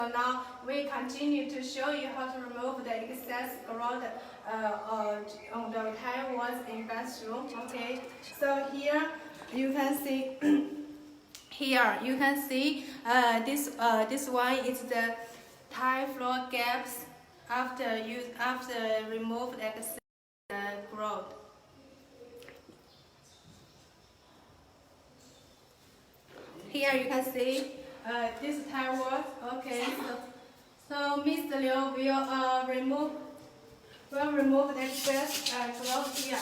So now we continue to show you how to remove the excess grout on the tile walls in bathroom. Okay, so here you can see this one is the tile floor gaps after remove the excess grout. Here you can see this tile wall. Okay, so Mr. Liu will remove the excess grout here.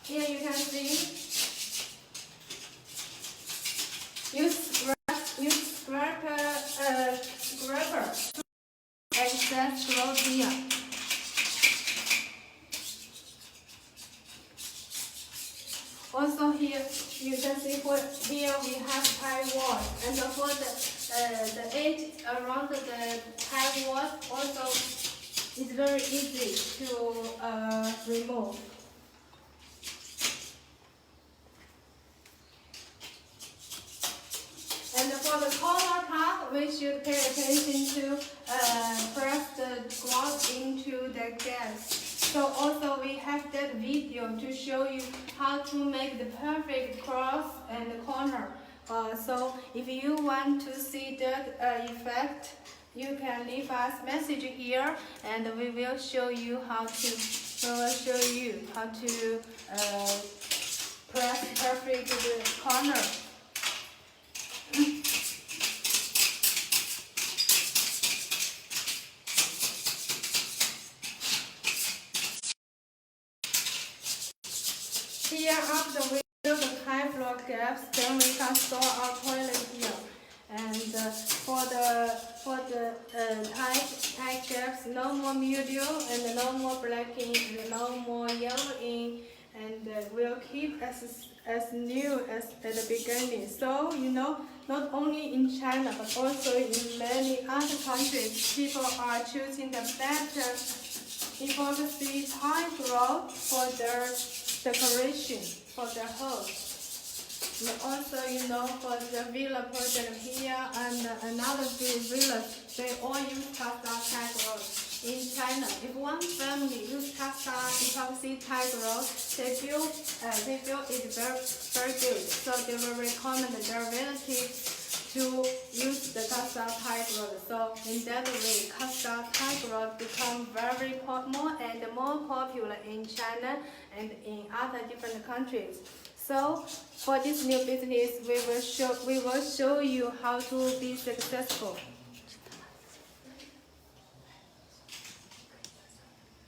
Here you can see use scraper to excess grout here. Also here you can see here we have tile wall, and for the edge around the tile wall also is very easy to remove. And for the corner part, we should pay attention to press the grout into the gas. So also we have that video to show you how to make the perfect cross and corner. So if you want to see that effect, you can leave us message here, and we will show you how to press perfect corner. Here, after we fill the tile floor gaps, then we can store our toilet here. And for the tile gaps, no more mildew and no more blacking and no more yellowing, and we'll keep as new as at the beginning. So not only in China but also in many other countries, people are choosing the better epoxy tile grout for their decoration for their house. And also, for the villa project here and another villa, they all use Kastar tile grout. In China, if one family use Kastar epoxy tile grout, they feel it very good. So they will recommend their relatives to use the Kastar tile grout. So in that way, Kastar tile grout become more popular in China and in other different countries. So for this new business, we will show you how to be successful.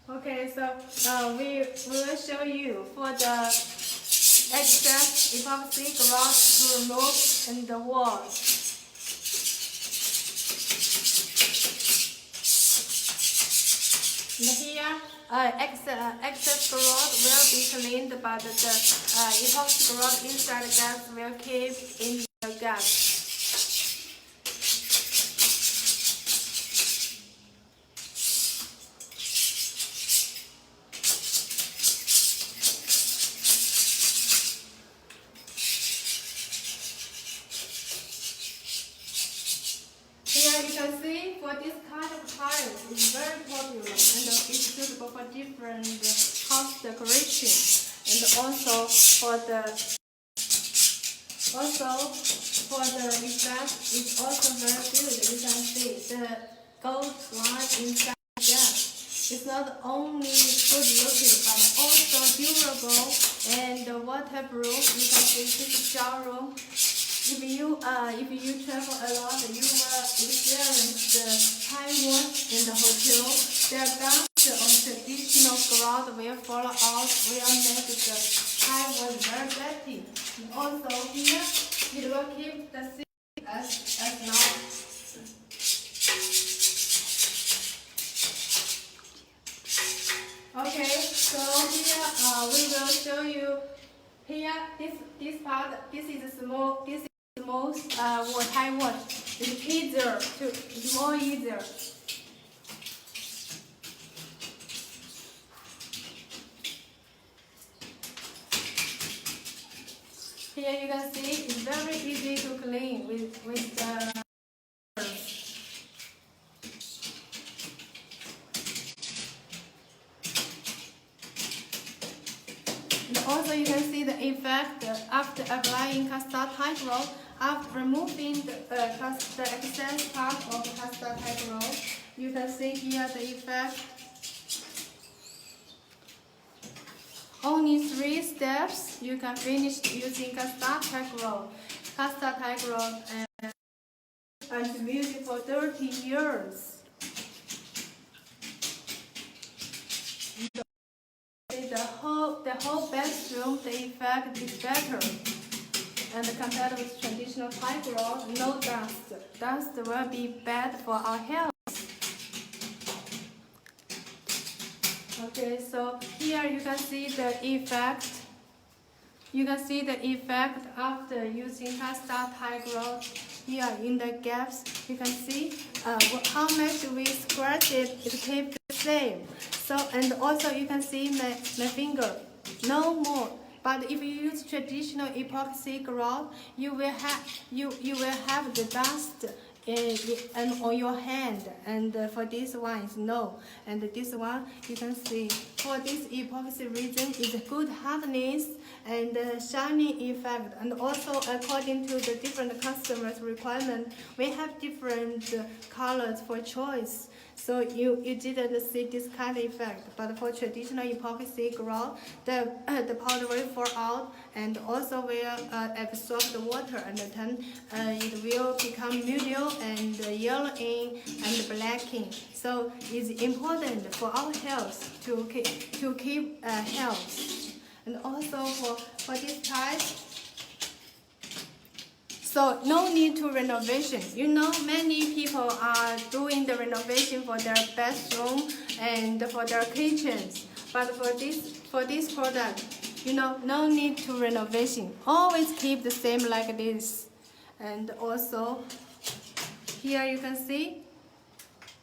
Okay, so we will show you for the excess epoxy grout to remove in the walls. And here, excess grout will be cleaned, but the epoxy grout inside the gas will keep in the gas. Here you can see for this kind of tiles is very popular and it's suitable for different house decoration, and also for the effect is also very good. You can see the gold line inside the gas. It's not only good looking but also durable and waterproof. You can see this shower room. If you travel a lot, you will experience the tile walls in the hotel. Their dust or traditional grout will fall out, will make the tile wall very dirty. And also here, it will keep the seal as long. Okay, so here we will show you. Here, this part, this is small. This most tile wall. It's more easier. Here you can see it's very easy to clean with the. And also you can see the effect after applying Kastar tight roll. After removing the excess part of the Kastar tight roll, you can see here the effect. Only 3 steps you can finish using Kastar tight roll. Kastar tight roll and Anti-mildew for 30 years. The whole bathroom, the effect is better. And compared with traditional tight roll, no dust. Dust will be bad for our health. Okay, so here you can see the effect. You can see the effect after using Kastar tight roll. Here in the gaps, you can see how much we scratch it. It keeps the same. So and also you can see my finger, no more. But if you use traditional epoxy grout, you will have the dust and on your hand. And for this one is no. And this one you can see for this epoxy resin is good hardness and shining effect. And also according to the different customers' requirement, we have different colors for choice. So you didn't see this kind of effect, but for traditional epoxy grout, the powder will fall out and also will absorb the water, and then it will become mildew and yellowing and blacking. So it's important for our health to keep health, and also for this type. So no need to renovation. You know, many people are doing the renovation for their bathroom and for their kitchens. But for this product, you know, no need to renovation. Always keep the same like this. And also, here you can see,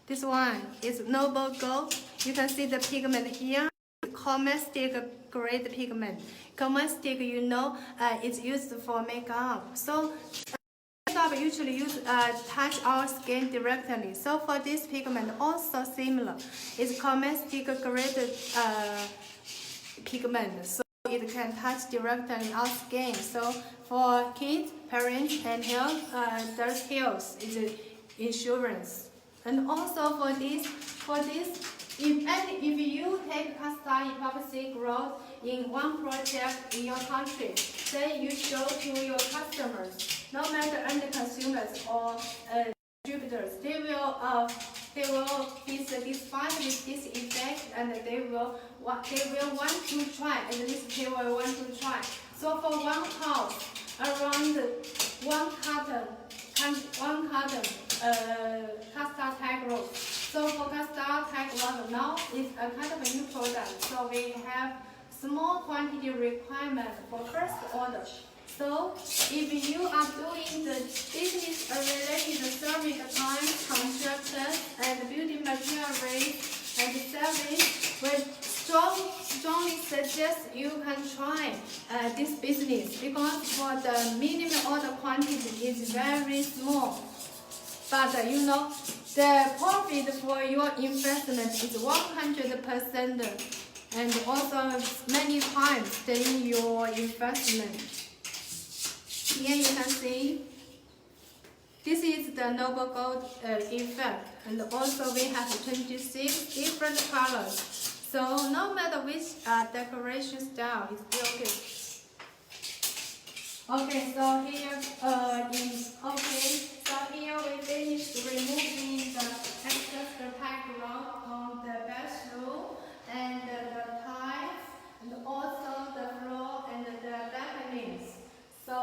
this one is noble gold. You can see the pigment here. Caustic grade pigment. Caustic, you know, it's used for makeup. So makeup usually touch our skin directly. So for this pigment, also similar. It's caustic grade pigment. So it can touch directly our skin. So for kids, parents, and health, there's health is insurance. And also for this. If you take Kastar epoxy grout in one project in your country, then you show to your customers, no matter end consumers or distributors, they will be satisfied with this effect, and they will want to try. At least they will want to try. So for one house, around one carton Kastar tight roll. So for Kastar tight roll now it's a kind of a new product. So we have small quantity requirement for first order. So if you are doing the business related service time, construction, and building material rate and service, we strongly suggest you can try this business, because for the minimum order quantity is very small. But you know, the profit for your investment is 100%, and also many times than your investment. Here you can see, this is the noble gold effect, and also we have 26 different colors. So no matter which decoration style, it's still good. Okay, so here we finished removing the excess background on the bathroom and the tiles, and also the floor and the balconies. So